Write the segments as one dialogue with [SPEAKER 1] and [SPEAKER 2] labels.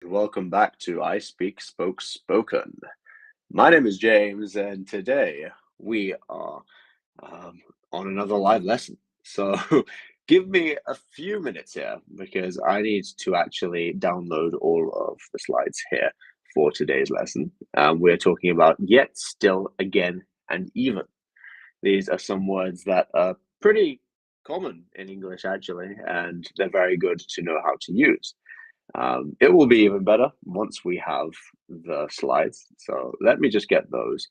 [SPEAKER 1] Welcome back to ISpeakSpokeSpoken. My name is James, and today we are um, on another live lesson. So give me a few minutes here because I need to actually download all of the slides here for today's lesson. We're talking about yet, still, again, and even. These are some words that are pretty common in English, actually, and they're very good to know how to use. It will be even better once we have the slides. So let me just get those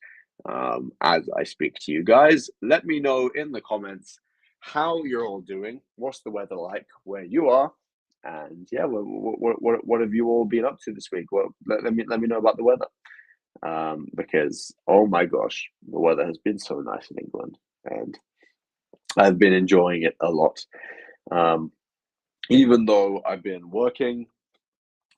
[SPEAKER 1] as I speak to you guys. Let me know in the comments how you're all doing. What's the weather like where you are? And yeah, what have you all been up to this week? Well, let me know about the weather. Because oh my gosh, the weather has been so nice in England, and I've been enjoying it a lot. Um, Even though I've been working,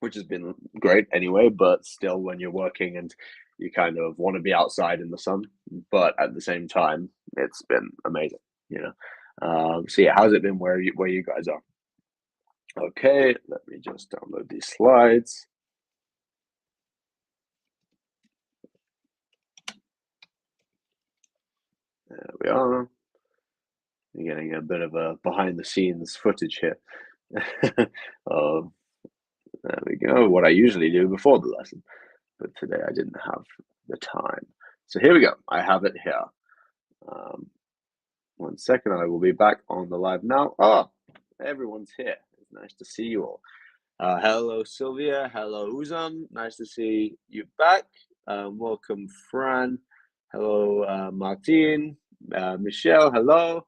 [SPEAKER 1] which has been great anyway, but still when you're working and you kind of want to be outside in the sun, but at the same time, it's been amazing, you know. So yeah, how's it been where you guys are? Okay, let me just download these slides. There we are. You're getting a bit of a behind the scenes footage here. There we go. What I usually do before the lesson, but today I didn't have the time. So here we go. I have it here. Um, 1 second, I will be back on the live now. Oh, everyone's here. It's nice to see you all. Hello, Sylvia. Hello, Uzam. Nice to see you back. Welcome, Fran. Hello, Martin. Michelle, hello.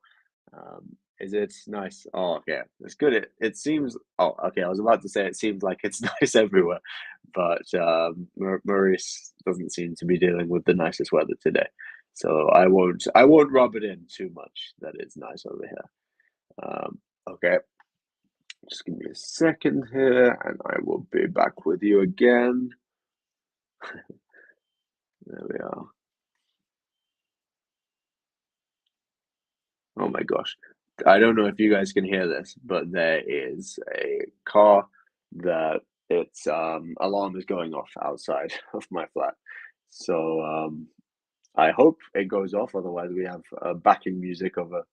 [SPEAKER 1] Is it nice? Oh, okay. It's good. It seems. Oh, okay. I was about to say it seems like it's nice everywhere, but Maurice doesn't seem to be dealing with the nicest weather today. So I won't rub it in too much that it's nice over here. Okay, just give me a second here, and I will be back with you again. There we are. Oh my gosh. I don't know if you guys can hear this, but there is a car that its alarm is going off outside of my flat. So I hope it goes off, otherwise we have backing music of a.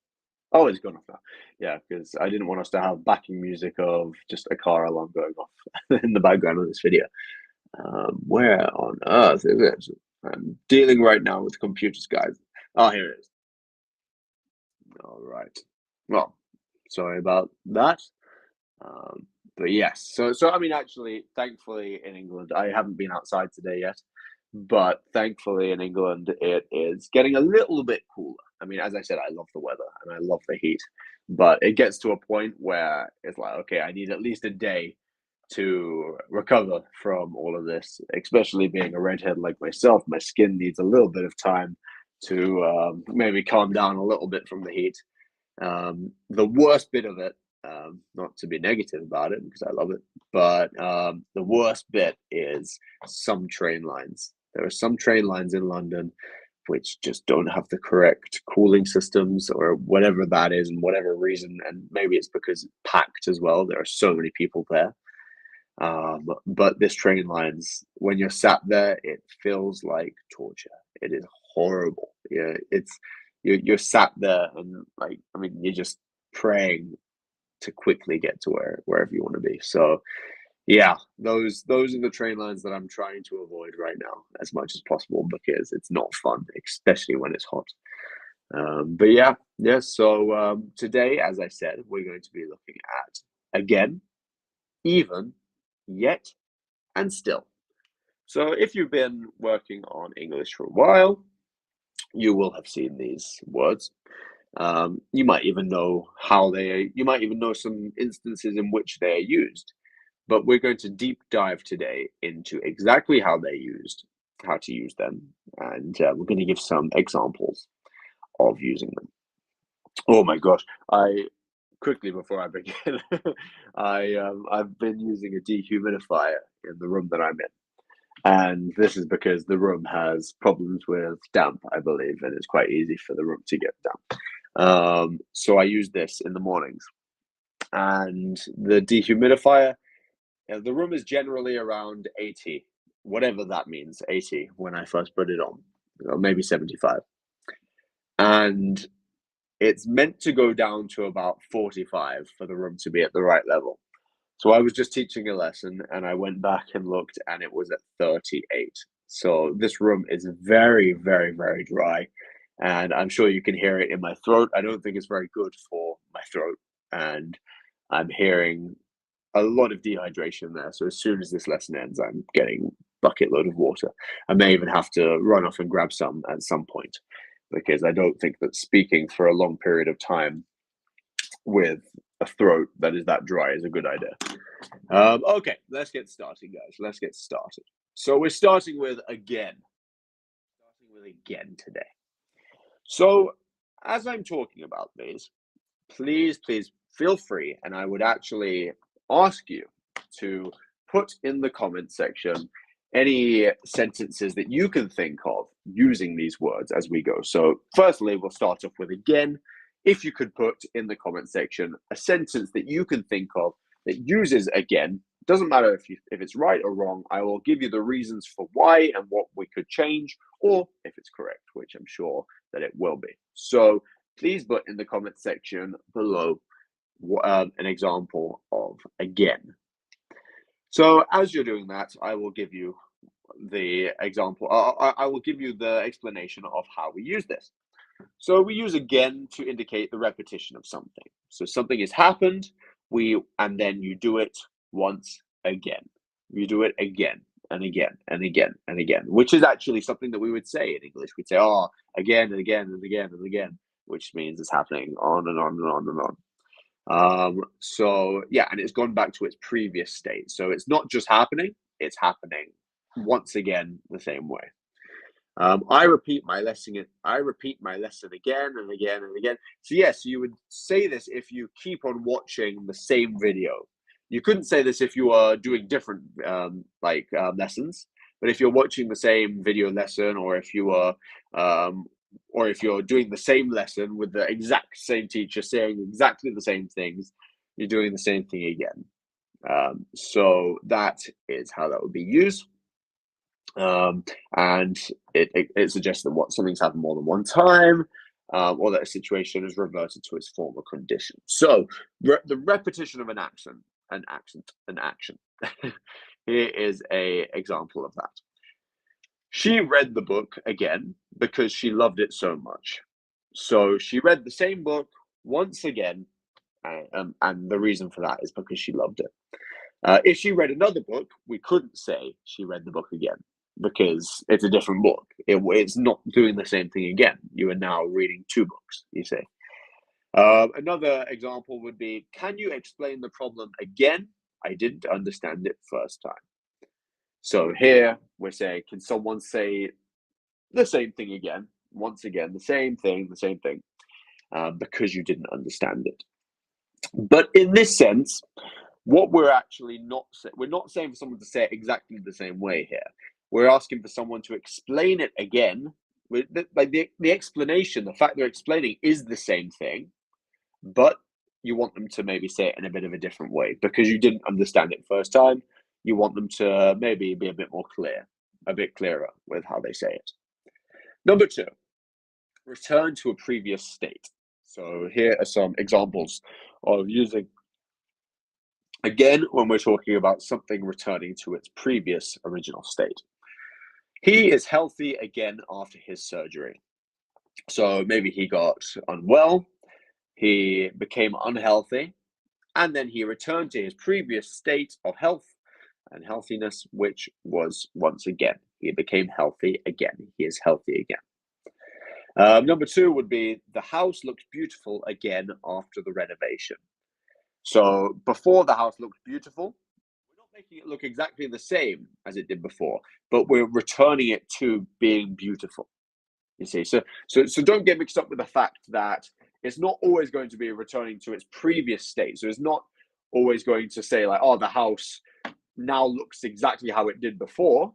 [SPEAKER 1] Oh, it's gone off now. Yeah, because I didn't want us to have backing music of just a car alarm going off in the background of this video. Where on earth is it? I'm dealing right now with computers, guys. Oh, here it is. All right. Well, sorry about that. Um, but yes, so I mean, actually, thankfully in England, I haven't been outside today yet, but thankfully in England, it is getting a little bit cooler. I mean, as I said, I love the weather and I love the heat, but it gets to a point where it's like, okay, I need at least a day to recover from all of this, especially being a redhead like myself. My skin needs a little bit of time to maybe calm down a little bit from the heat. The worst bit of it, not to be negative about it because I love it, but the worst bit is some train lines. There are some train lines in London which just don't have the correct cooling systems or whatever that is, and whatever reason. And maybe it's because it's packed as well. There are so many people there. But this train lines, when you're sat there, it feels like torture. It is horrible. Yeah, you're sat there and like I mean you're just praying to quickly get to wherever you want to be. So yeah, those are the train lines that I'm trying to avoid right now as much as possible because it's not fun, especially when it's hot. But yeah. So today, as I said, we're going to be looking at again, even, yet, and still. So if you've been working on English for a while, you will have seen these words. You might even know you might even know some instances in which they are used. But we're going to deep dive today into exactly how they're used, how to use them, and we're going to give some examples of using them. Oh my gosh! I quickly before I begin, I've been using a dehumidifier in the room that I'm in. And this is because the room has problems with damp, I believe, and it's quite easy for the room to get damp. So I use this in the mornings. And the dehumidifier, The room is generally around 80, whatever that means, 80 when I first put it on, or maybe 75. And it's meant to go down to about 45 for the room to be at the right level. So I was just teaching a lesson and I went back and looked and it was at 38. So this room is very, very, very dry. And I'm sure you can hear it in my throat. I don't think it's very good for my throat. And I'm hearing a lot of dehydration there. So as soon as this lesson ends, I'm getting a bucket load of water. I may even have to run off and grab some at some point because I don't think that speaking for a long period of time with a throat that is that dry is a good idea. Okay, let's get started, guys. Let's get started. So we're starting with again. Today. So as I'm talking about these, please feel free, and I would actually ask you to put in the comment section any sentences that you can think of using these words as we go. So firstly, we'll start off with again. If you could put in the comment section a sentence that you can think of that uses again, doesn't matter if it's right or wrong, I will give you the reasons for why and what we could change, or if it's correct, which I'm sure that it will be. So please put in the comment section below an example of again. So as you're doing that, I will give you the example. I will give you the explanation of how we use this. So we use again to indicate the repetition of something. So something has happened, and then you do it once again. You do it again and again and again and again, which is actually something that we would say in English. We'd say, oh, again and again and again and again, which means it's happening on and on and on and on. So yeah, and it's gone back to its previous state. So it's not just happening, it's happening once again the same way. I repeat my lesson again and again and again. So yes, you would say this if you keep on watching the same video. You couldn't say this if you are doing different lessons, but if you're watching the same video lesson, or if you're doing the same lesson with the exact same teacher saying exactly the same things, you're doing the same thing again. So that is how that would be used. And it suggests that something's happened more than one time, or that a situation has reverted to its former condition. So the repetition of an action. Here is a example of that. She read the book again because she loved it so much. So she read the same book once again, and the reason for that is because she loved it. If she read another book, we couldn't say she read the book again, because it's a different book. It's not doing the same thing again. You are now reading two books, you see. Another example would be, can you explain the problem again? I didn't understand it first time. So here we're saying, can someone say the same thing again, once again, the same thing, because you didn't understand it. But in this sense, what we're actually we're not saying for someone to say it exactly the same way here. We're asking for someone to explain it again. Like the explanation, the fact they're explaining is the same thing, but you want them to maybe say it in a bit of a different way because you didn't understand it first time. You want them to maybe be a bit more clear, a bit clearer with how they say it. Number 2, return to a previous state. So here are some examples of using again when we're talking about something returning to its previous original state. He is healthy again after his surgery. So maybe he got unwell, he became unhealthy, and then he returned to his previous state of health and healthiness, which was once again. He became healthy again. He is healthy again. Number 2 would be the house looks beautiful again after the renovation. So before the house looked beautiful, we're not making it look exactly the same as it did before, but we're returning it to being beautiful. You see, so don't get mixed up with the fact that it's not always going to be returning to its previous state. So it's not always going to say like, oh, the house now looks exactly how it did before.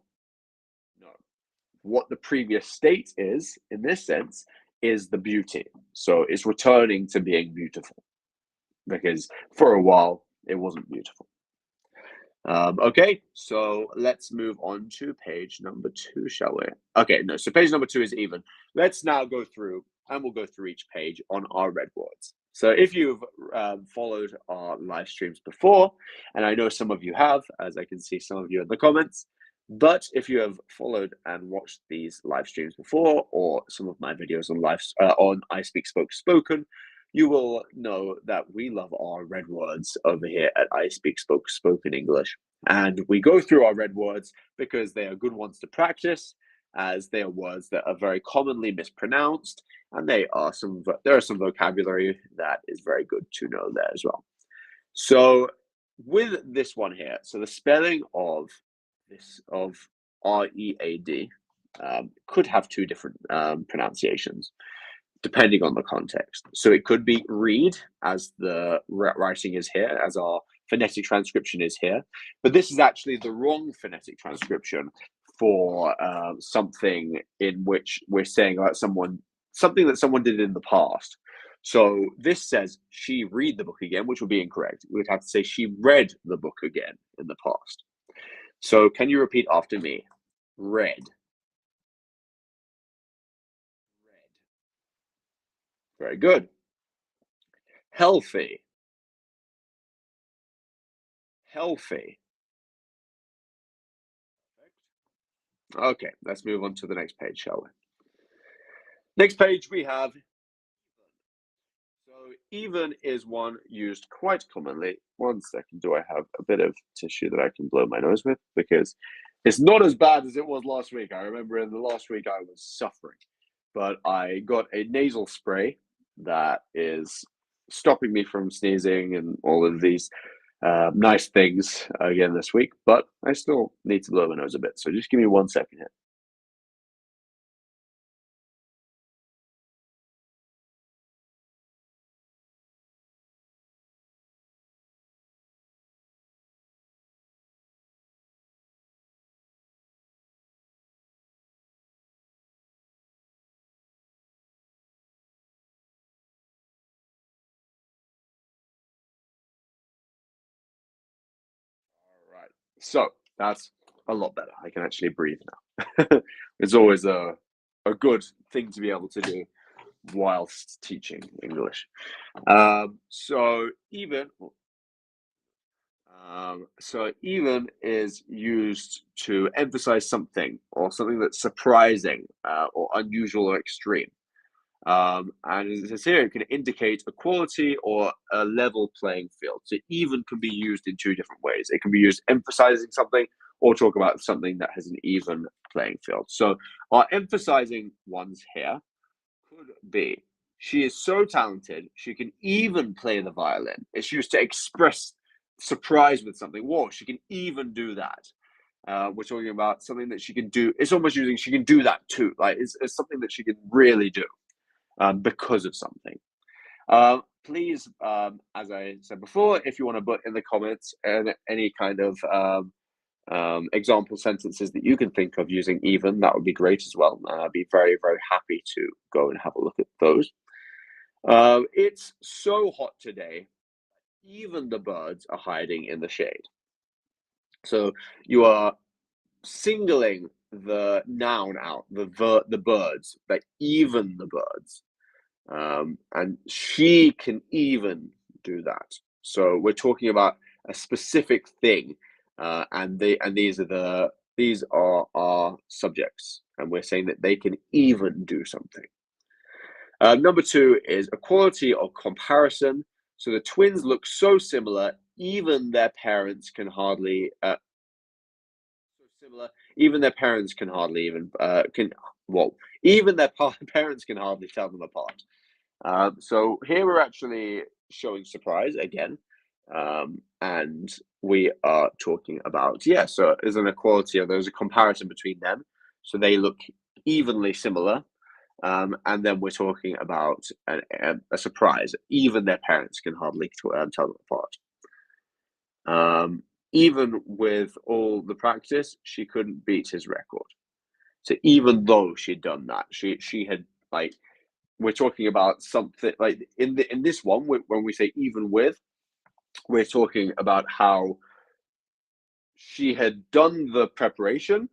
[SPEAKER 1] No, what the previous state is, in this sense, is the beauty. So it's returning to being beautiful because for a while it wasn't beautiful. Okay, so let's move on to page number 2, shall we? Okay, no, so page number 2 is even. Let's now go through, and we'll go through each page on our red words. So if you've followed our live streams before, and I know some of you have, as I can see some of you in the comments, but if you have followed and watched these live streams before, or some of my videos on on I Speak Spoke Spoken, you will know that we love our red words over here at I Speak Spoke Spoken English. And we go through our red words because they are good ones to practice, as they are words that are very commonly mispronounced, and there are some vocabulary that is very good to know there as well. So with this one here, so the spelling of READ could have two different pronunciations depending on the context. So it could be read, as the writing is here, as our phonetic transcription is here, but this is actually the wrong phonetic transcription for something in which we're saying about something that someone did in the past. So this says she read the book again, which would be incorrect. We would have to say she read the book again in the past. So can you repeat after me? Read. Very good. Healthy. Healthy. Okay, let's move on to the next page, shall we? Next page we have so even is one used quite commonly. One second, do I have a bit of tissue that I can blow my nose with? Because it's not as bad as it was last week. I remember in the last week I was suffering, but I got a nasal spray that is stopping me from sneezing and all of these nice things again this week. But I still need to blow my nose a bit. So just give me 1 second here. Right. So that's a lot better. I can actually breathe now. It's always a good thing to be able to do whilst teaching English. So even is used to emphasize something or something that's surprising or unusual or extreme. And as it says here, it can indicate a quality or a level playing field. So even can be used in two different ways. It can be used emphasizing something or talk about something that has an even playing field. So our emphasizing ones here could be, she is so talented, she can even play the violin. It's used to express surprise with something. Whoa, she can even do that. We're talking about something that she can do. It's almost using she can do that too. Like it's something that she can really do because of something. Please, as I said before, if you want to put in the comments and any kind of example sentences that you can think of using even, that would be great as well. I'd be very, very happy to go and have a look at those. It's so hot today, even the birds are hiding in the shade. So you are singling the noun out, the birds, like even the birds. And she can even do that. So we're talking about a specific thing, and these are our subjects, and we're saying that they can even do something. Number 2 is equality or comparison. So the twins look so similar, even their parents can hardly even their parents can hardly even can well even their parents can hardly tell them apart. So here we're actually showing surprise again, and we are talking about, yeah, so there's an equality or there's a comparison between them, so they look evenly similar, and then we're talking about a surprise. Even their parents can hardly tell them apart. Even with all the practice, she couldn't beat his record. So even though she'd done that, she had like we're talking about something like in this one when we say even with, we're talking about how she had done the preparation,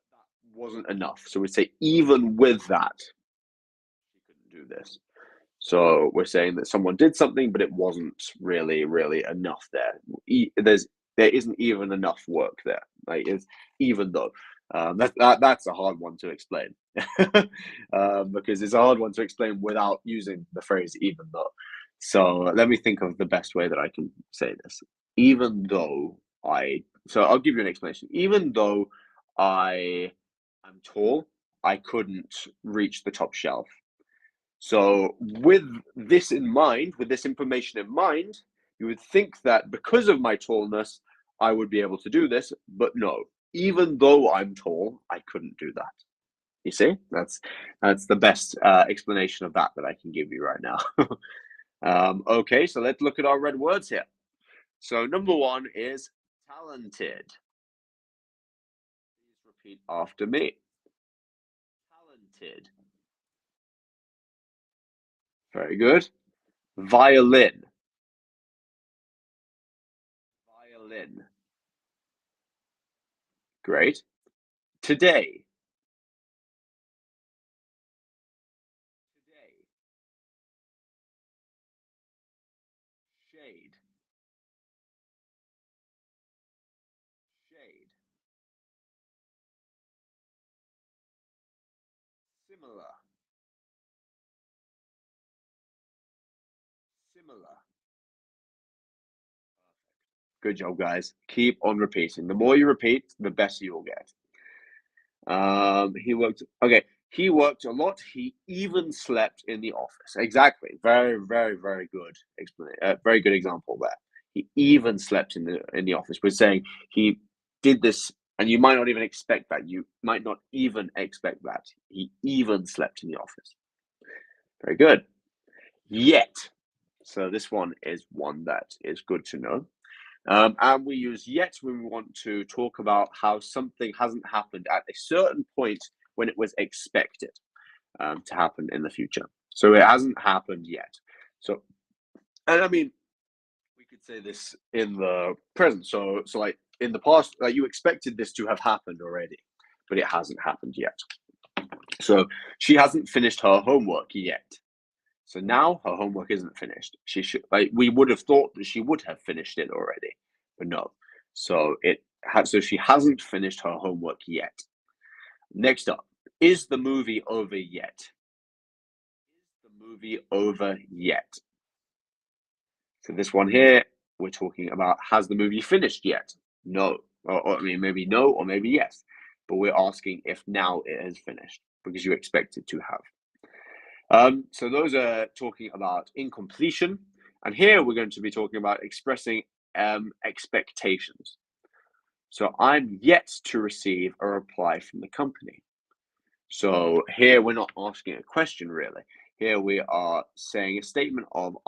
[SPEAKER 1] but that wasn't enough. So we'd say even with that, she couldn't do this. So we're saying that someone did something, but it wasn't really enough there. There isn't even enough work there. Like it's even though that's a hard one to explain because it's a hard one to explain without using the phrase even though. So let me think of the best way that I can say this. Even though so I'll give you an explanation. Even though I am tall, I couldn't reach the top shelf. So, with this in mind, with this information in mind, you would think that because of my tallness, I would be able to do this, but no. Even though I'm tall, I couldn't do that. You see, that's the best explanation of that I can give you right now. Okay, so let's look at our red words here. So number one is talented. Please repeat after me. Talented. Very good. Violin. Violin. Great. Today. Today. Shade. Shade. Similar. Similar. Good job, guys. Keep on repeating. The more you repeat, the better you will get. He worked. Okay, he worked a lot. He even slept in the office. Exactly. Very good explanation. Very good example there. He even slept in the office. We're saying he did this, and you might not even expect that. You might not even expect that. He even slept in the office. Very good. Yet. So this one is one that is good to know. And we use yet when we want to talk about how something hasn't happened at a certain point when it was expected to happen in the future. So it hasn't happened yet. So, and I mean, we could say this in the present. So like in the past, like you expected this to have happened already, but it hasn't happened yet. So she hasn't finished her homework yet. So now her homework isn't finished. She should like we would have thought that she would have finished it already, but no. So she hasn't finished her homework yet. Next up, is the movie over yet? Is the movie over yet? So this one here, we're talking about has the movie finished yet? No. Or I mean maybe no or maybe yes. But we're asking if now it has finished because you expect it to have. So those are talking about incompletion. And here we're going to be talking about expressing expectations. So I'm yet to receive a reply from the company. So here we're not asking a question really. Here we are saying a statement of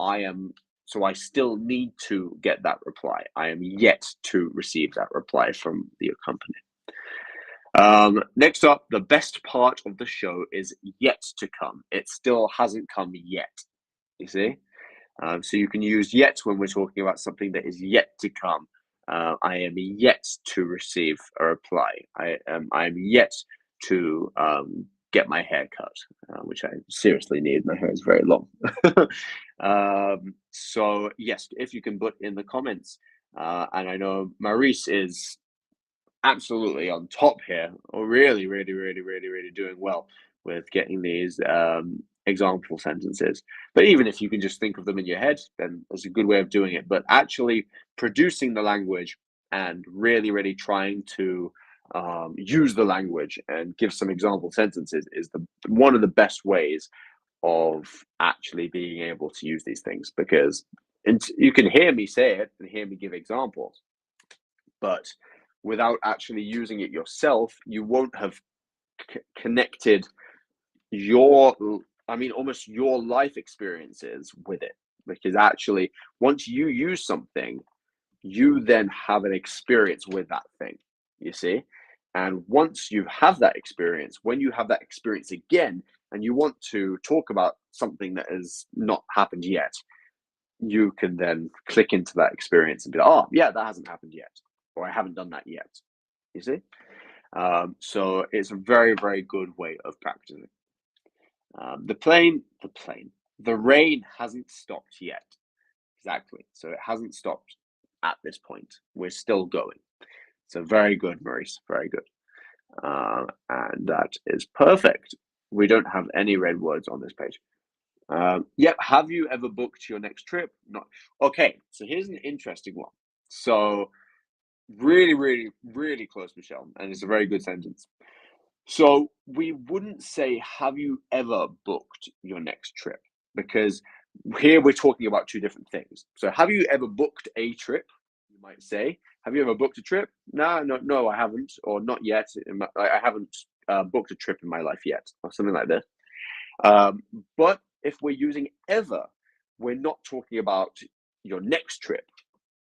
[SPEAKER 1] so I still need to get that reply. I am yet to receive that reply from the company. Next up, the best part of the show is yet to come. It still hasn't come yet. You see? So you can use yet when we're talking about something that is yet to come. I am yet to receive a reply. I am yet to get my hair cut, which I seriously need. My hair is very long. So yes, if you can put in the comments, and I know Maurice is absolutely on top here, or really doing well with getting these example sentences. But even if you can just think of them in your head, then that's a good way of doing it. But actually producing the language and really trying to use the language and give some example sentences is one of the best ways of actually being able to use these things, because you can hear me say it and hear me give examples, but without actually using it yourself, you won't have connected almost your life experiences with it. Because actually, once you use something, you then have an experience with that thing, you see? And once you have that experience, when you have that experience again, and you want to talk about something that has not happened yet, you can then click into that experience and be like, oh, yeah, that hasn't happened yet. or I haven't done that yet. You see? So it's a very, very good way of practicing. The rain hasn't stopped yet. Exactly. So it hasn't stopped at this point. We're still going. So very good, Maurice. Very good. And that is perfect. We don't have any red words on this page. Yep. Have you ever booked your next trip? No. Okay. So here's an interesting one. So really, really, really close, Michelle. And it's a very good sentence. So we wouldn't say, have you ever booked your next trip? Because here we're talking about two different things. So have you ever booked a trip? You might say, have you ever booked a trip? No, I haven't, or not yet. I haven't booked a trip in my life yet, or something like this. But if we're using ever, we're not talking about your next trip,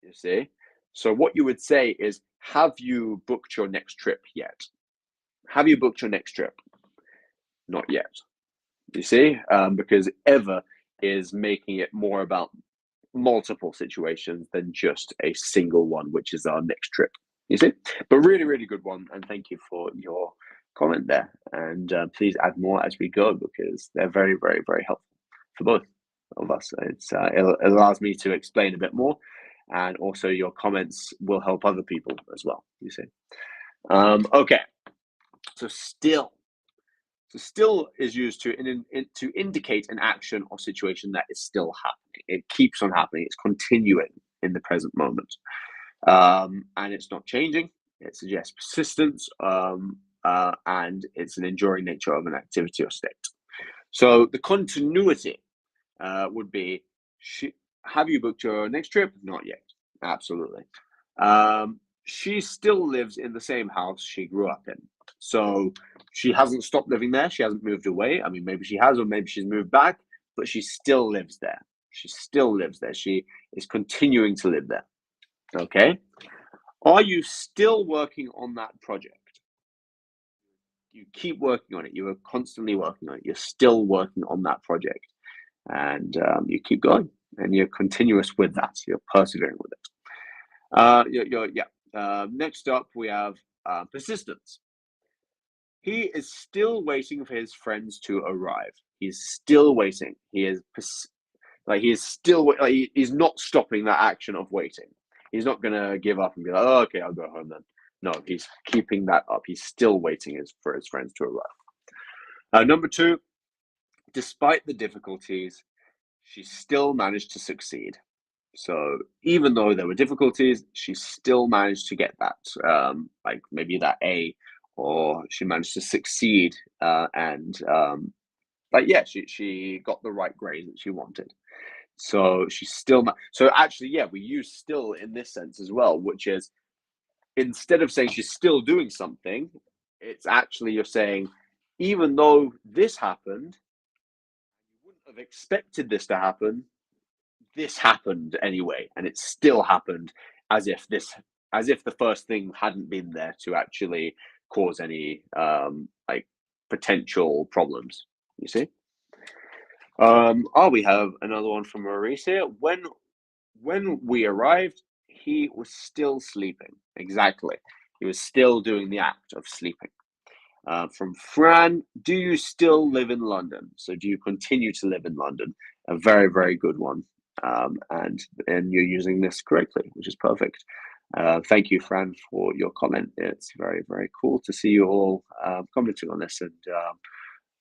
[SPEAKER 1] you see? So what you would say is, have you booked your next trip yet? Have you booked your next trip? Not yet. You see? Because ever is making it more about multiple situations than just a single one, which is our next trip. You see? But really, really good one. And thank you for your comment there. And please add more as we go, because they're very, very, very helpful for both of us. It allows me to explain a bit more. And also your comments will help other people as well, you see. Okay. So still is used to indicate an action or situation that is still happening. It keeps on happening. It's continuing in the present moment, and it's not changing. It suggests persistence, and it's an enduring nature of an activity or state. So the continuity would be: have you booked your next trip? Not yet. Absolutely. She still lives in the same house she grew up in. So she hasn't stopped living there. She hasn't moved away. I mean, maybe she has, or maybe she's moved back, but she still lives there. She still lives there. She is continuing to live there. Okay. Are you still working on that project? You keep working on it. You are constantly working on it. You're still working on that project. And you keep going, and you're continuous with that. You're persevering with it. Next up, we have persistence. He is still waiting for his friends to arrive. He's still waiting. He's not stopping that action of waiting. He's not gonna give up and be like, oh, okay, I'll go home then. No, he's keeping that up. He's still waiting for his friends to arrive. Number 2, despite the difficulties, she still managed to succeed. So even though there were difficulties, she still managed to get that, like maybe that A, or she managed to succeed, she got the right grade that she wanted. So she's still so actually, yeah, we use still in this sense as well, which is, instead of saying she's still doing something, it's actually you're saying, even though this happened, you wouldn't have expected this to happen, this happened anyway, and it still happened, as if the first thing hadn't been there to actually cause any potential problems. You see? We have another one from Maurice here. When we arrived, he was still sleeping. Exactly. He was still doing the act of sleeping. From Fran, do you still live in London? So do you continue to live in London? A very, very good one. And you're using this correctly, which is perfect. Thank you, Fran, for your comment. It's very, very cool to see you all commenting on this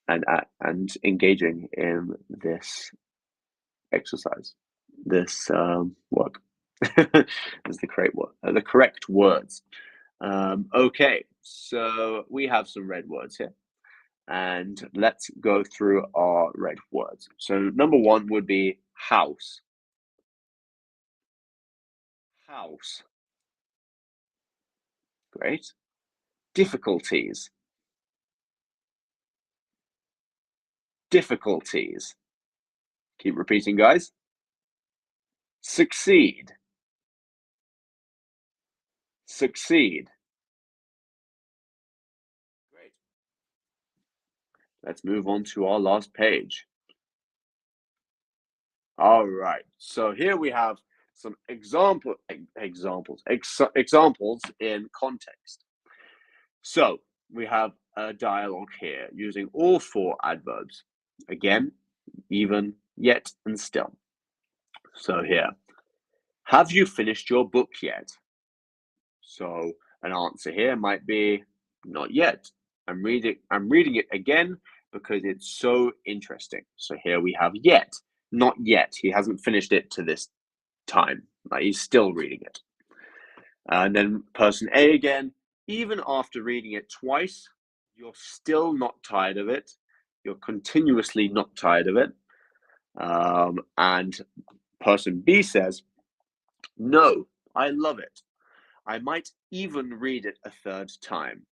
[SPEAKER 1] and engaging in this exercise, this work. Is the correct words. Okay, so we have some red words here, and let's go through our red words. So number 1 would be house. House. Great. Difficulties. Difficulties. Keep repeating, guys. Succeed. Succeed. Great. Let's move on to our last page. All right. So here we have some examples in context. So we have a dialogue here using all four adverbs. Again, even, yet, and still. So here, have you finished your book yet? So an answer here might be not yet. I'm reading it again because it's so interesting. So here we have yet, not yet. He hasn't finished it to this time. Like he's still reading it. And then person A again, even after reading it twice, you're still not tired of it. You're continuously not tired of it. And person B says, no, I love it. I might even read it a third time.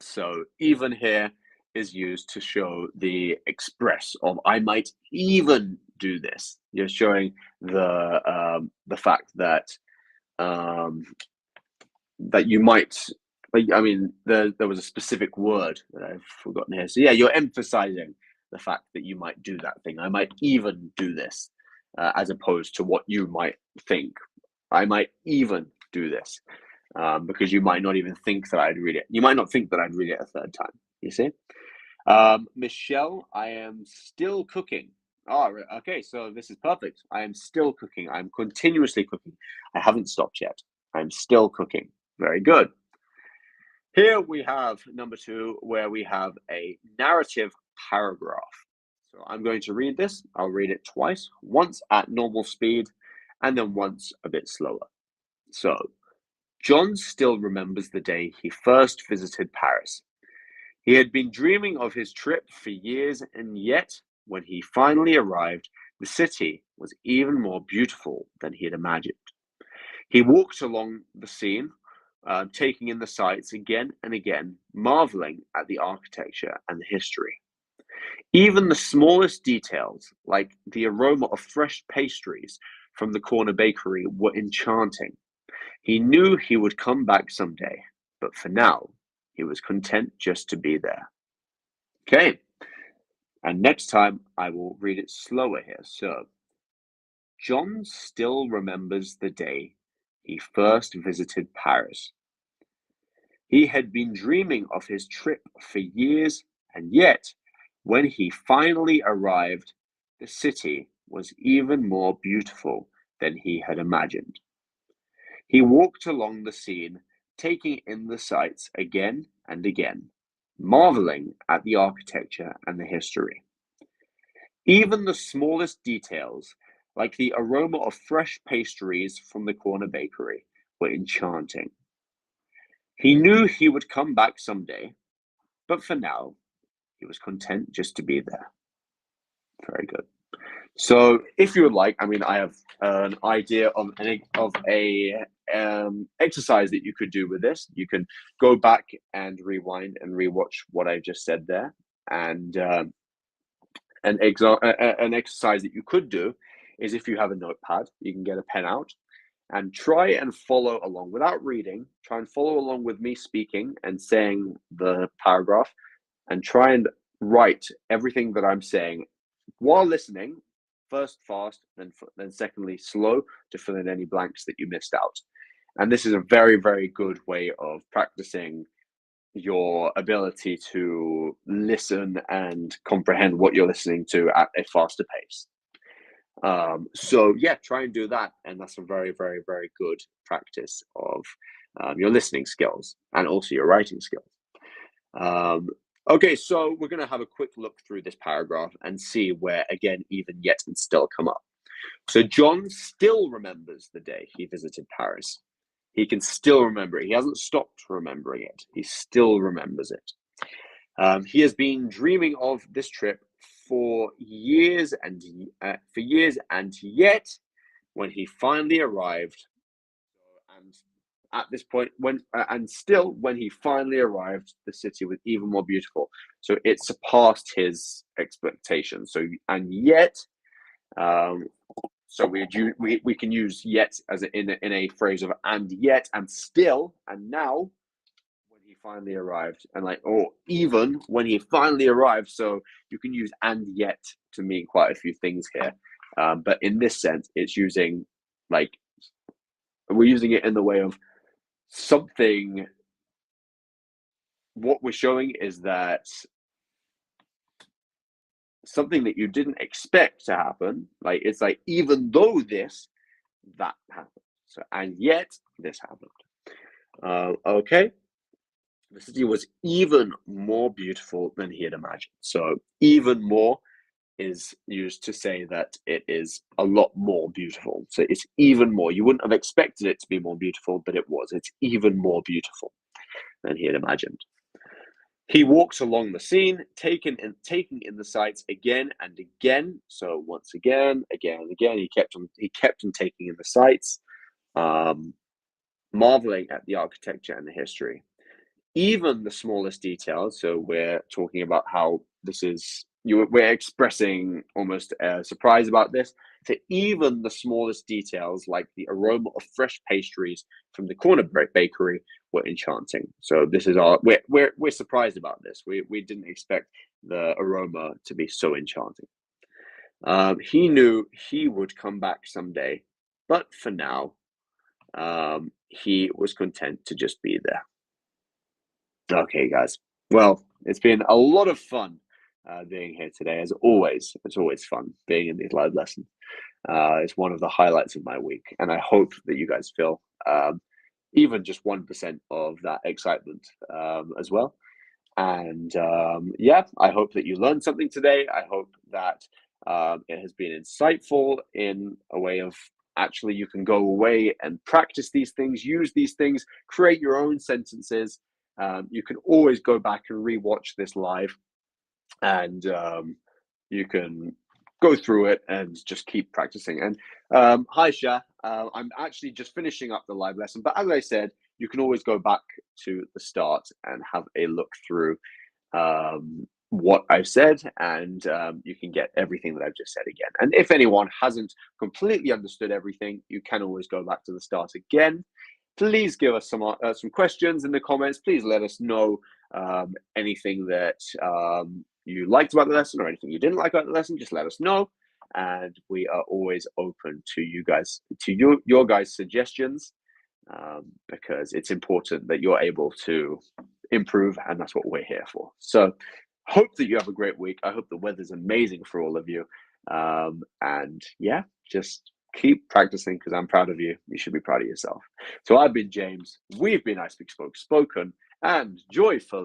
[SPEAKER 1] So even here is used to show the express of I might even do this. You're showing the fact that that you might. I mean, there was a specific word that I've forgotten here. So yeah, you're emphasizing the fact that you might do that thing. I might even do this, as opposed to what you might think. I might even do this. Because you might not even think that I'd read it. You might not think that I'd read it a third time. You see? Michelle, I am still cooking. Oh, okay. So this is perfect. I am still cooking. I'm continuously cooking. I haven't stopped yet. I'm still cooking. Very good. Here we have number 2, where we have a narrative paragraph. So I'm going to read this. I'll read it twice, once at normal speed, and then once a bit slower. So, John still remembers the day he first visited Paris. He had been dreaming of his trip for years, and yet, when he finally arrived, the city was even more beautiful than he had imagined. He walked along the scene, taking in the sights again and again, marveling at the architecture and the history. Even the smallest details, like the aroma of fresh pastries from the corner bakery, were enchanting. He knew he would come back someday, but for now, he was content just to be there. Okay, and next time I will read it slower here. So, John still remembers the day he first visited Paris. He had been dreaming of his trip for years, and yet, when he finally arrived, the city was even more beautiful than he had imagined. He walked along the scene, taking in the sights again and again, marveling at the architecture and the history. Even the smallest details, like the aroma of fresh pastries from the corner bakery, were enchanting. He knew he would come back someday, but for now, he was content just to be there. Very good. So, if you would like, I mean, I have an idea of a exercise that you could do with this. You can go back and rewind and rewatch what I just said there, and an exercise that you could do is if you have a notepad, you can get a pen out and try and follow along without reading. Try and follow along with me speaking and saying the paragraph, and try and write everything that I'm saying while listening. First fast, then secondly slow, to fill in any blanks that you missed out. And this is a very, very good way of practicing your ability to listen and comprehend what you're listening to at a faster pace. So yeah, try and do that, and that's a very, very, very good practice of your listening skills and also your writing skills. Okay, so we're going to have a quick look through this paragraph and see where, again, even, yet, and still come up. So John still remembers the day he visited Paris. He can still remember it. He hasn't stopped remembering it. He still remembers it. He has been dreaming of this trip for years, and yet, when he finally arrived, and at this point, when he finally arrived, the city was even more beautiful. So it surpassed his expectations. So and yet, so we can use yet as in a phrase of and yet and still and now when he finally arrived, and or even when he finally arrived. So you can use and yet to mean quite a few things here, but in this sense, it's using Like, we're using it in the way of something. What we're showing is that something that you didn't expect to happen, like, it's like, even though this, that happened. So, and yet this happened. Okay. The city was even more beautiful than he had imagined. So, even more is used to say that it is a lot more beautiful. So, it's even more. You wouldn't have expected it to be more beautiful, but it was. It's even more beautiful than he had imagined. He walks along the scene, taking in the sights again and again. So once again, again and again, he kept on taking in the sights, marveling at the architecture and the history, even the smallest details. So we're talking about how this is we're expressing almost a surprise about this. To even the smallest details, like the aroma of fresh pastries from the corner bakery, were enchanting. So this is our we're surprised about this. We didn't expect the aroma to be so enchanting. He knew he would come back someday, but for now, he was content to just be there. Okay, guys. Well, it's been a lot of fun being here today, as always. It's always fun being in these live lessons. It's one of the highlights of my week, and I hope that you guys feel even just 1% of that excitement as well. And yeah, I hope that you learned something today. I hope that it has been insightful in a way of actually you can go away and practice these things, use these things, create your own sentences. You can always go back and rewatch this live, and you can go through it and just keep practicing. And hi, Shah. I'm actually just finishing up the live lesson, but as I said, you can always go back to the start and have a look through what I've said, and you can get everything that I've just said again. And if anyone hasn't completely understood everything, you can always go back to the start again. Please give us some questions in the comments. Please let us know anything that you liked about the lesson or anything you didn't like about the lesson. Just let us know, and we are always open to you guys, to your guys' suggestions, because it's important that you're able to improve, and that's what we're here for. So, hope that you have a great week. I hope the weather's amazing for all of you, and yeah, just keep practicing, because I'm proud of you. You should be proud of yourself. So I've been James. We've been ISpeakSpokeSpoken, and joyful.